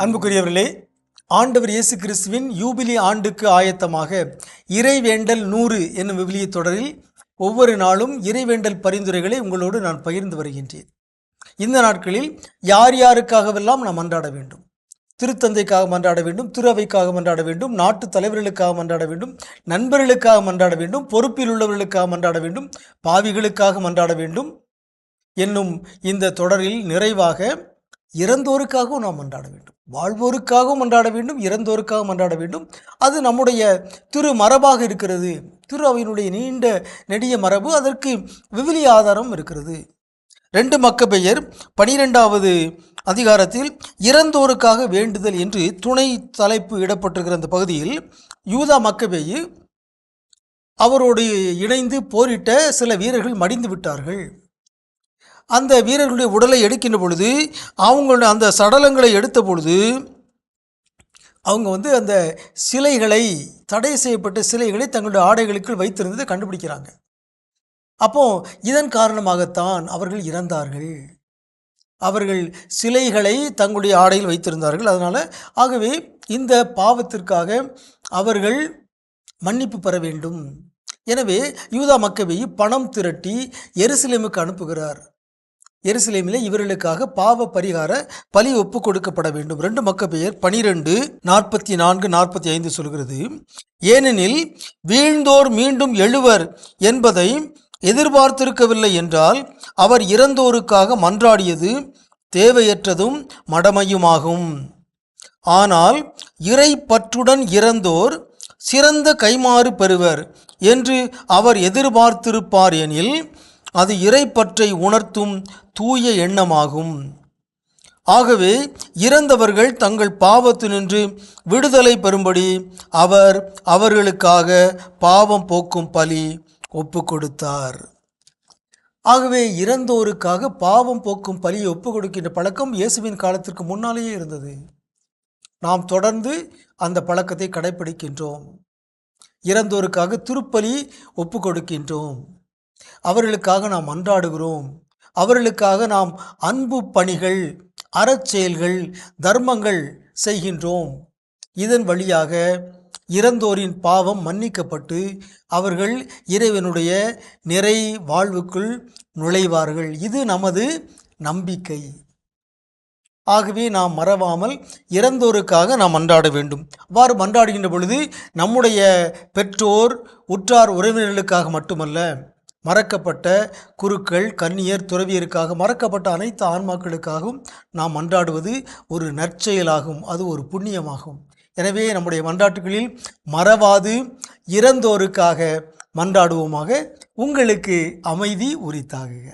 அன்புக்குரியவர்களே, ஆண்டவர் இயேசு கிறிஸ்துவின் யூபிலி ஆண்டுக்கு ஆயத்தமாக இறைவேண்டல் 100 என்னும் விவிலிய தொடரில் ஒவ்வொரு நாளும் இறைவேண்டல் பரிந்துரைகளை உங்களோடு நான் பகிர்ந்து வருகின்றேன். இந்த நாட்களில் யார் யாருக்காகவெல்லாம் நாம் மன்றாட வேண்டும்? திருத்தந்தைக்காக மன்றாட வேண்டும், திரு அவைக்காக மன்றாட வேண்டும், நாட்டு தலைவர்களுக்காக மன்றாட வேண்டும், நண்பர்களுக்காக மன்றாட வேண்டும், பொறுப்பில் உள்ளவர்களுக்காக மன்றாட வேண்டும், பாவிகளுக்காக மன்றாட வேண்டும் என்னும் இந்த தொடரில் நிறைவாக இறந்தோருக்காகவும் நாம் மன்றாட வேண்டும். வாழ்வோருக்காகவும் மன்றாட வேண்டும், இறந்தோருக்காக மன்றாட வேண்டும். அது நம்முடைய திரு மரபாக இருக்கிறது. திரு அவையினுடைய நீண்ட நெடிய மரபு, அதற்கு விவிலிய ஆதாரம் இருக்கிறது. 2 மக்கபேயர் 12வது அதிகாரத்தில் இறந்தோருக்காக வேண்டுதல் என்று துணை தலைப்பு இடப்பட்டிருக்கிற அந்த பகுதியில் யூதா மக்கபேயு அவரோடு இணைந்து போரிட்ட சில வீரர்கள் மடிந்து விட்டார்கள். அந்த வீரர்களுடைய உடலை எடுக்கின்ற பொழுது, அவங்களுடைய அந்த சடலங்களை எடுத்த பொழுது அவங்க அந்த சிலைகளை, தடை செய்யப்பட்ட சிலைகளை தங்களுடைய ஆடைகளுக்குள் வைத்திருந்ததை கண்டுபிடிக்கிறாங்க. அப்போ இதன் காரணமாகத்தான் அவர்கள் இறந்தார்கள். அவர்கள் சிலைகளை தங்களுடைய ஆடையில் வைத்திருந்தார்கள். அதனால் ஆகவே இந்த பாவத்திற்காக அவர்கள் மன்னிப்பு பெற வேண்டும். எனவே யூதா மக்கபேயு பணம் திரட்டி எருசலேமுக்கு அனுப்புகிறார். எருசலேமிலே இவர்களுக்காக பாவ பரிகார பலி ஒப்பு கொடுக்கப்பட வேண்டும். 2 மக்கபேயர் 12:44-45 சொல்கிறது, ஏனெனில் வீழ்ந்தோர் மீண்டும் எழுவர் என்பதை எதிர்பார்த்திருக்கவில்லை என்றால் அவர் இறந்தோருக்காக மன்றாடியது தேவையற்றதும் மடமையுமாகும். ஆனால் இறை பற்றுடன் இறந்தோர் சிறந்த கைமாறு பெறுவர் என்று அவர் எதிர்பார்த்திருப்பார் எனில் அது இறைப்பற்றை உணர்த்தும் தூய எண்ணமாகும். ஆகவே இறந்தவர்கள் தங்கள் பாவத்தினின்று விடுதலை பெறும்படி அவர் அவர்களுக்காக பாவம் போக்கும் பலி ஒப்பு கொடுத்தார். ஆகவே இறந்தோருக்காக பாவம் போக்கும் பலியை ஒப்பு கொடுக்கின்ற பழக்கம் இயேசுவின் காலத்திற்கு முன்னாலேயே இருந்தது. நாம் தொடர்ந்து அந்த பழக்கத்தை கடைபிடிக்கின்றோம். இறந்தோருக்காக திருப்பலி ஒப்பு கொடுக்கின்றோம். அவர்களுக்காக நாம் மன்றாடுகிறோம். அவர்களுக்காக நாம் அன்பு பணிகள், அறச்செயல்கள், தர்மங்கள் செய்கின்றோம். இதன் வழியாக இறந்தோரின் பாவம் மன்னிக்கப்பட்டு அவர்கள் இறைவனுடைய நிறை வாழ்வுக்குள் நுழைவார்கள். இது நமது நம்பிக்கை. ஆகவே நாம் மறவாமல் இறந்தோருக்காக நாம் மன்றாட வேண்டும். அவ்வாறு மன்றாடுகின்ற பொழுது நம்முடைய பெற்றோர், உற்றார் உறவினர்களுக்காக மட்டுமல்ல, மறக்கப்பட்ட குருக்கள், கன்னியர், துறவியருக்காக, மறக்கப்பட்ட அனைத்து ஆன்மாக்களுக்காகவும் நாம் மன்றாடுவது ஒரு நற்செயலாகும். அது ஒரு புண்ணியமாகும். எனவே நம்முடைய மன்றாட்டுகளில் மறவாது இறந்தோருக்காக மன்றாடுவோமாக. உங்களுக்கு அமைதி உரித்தாகுக.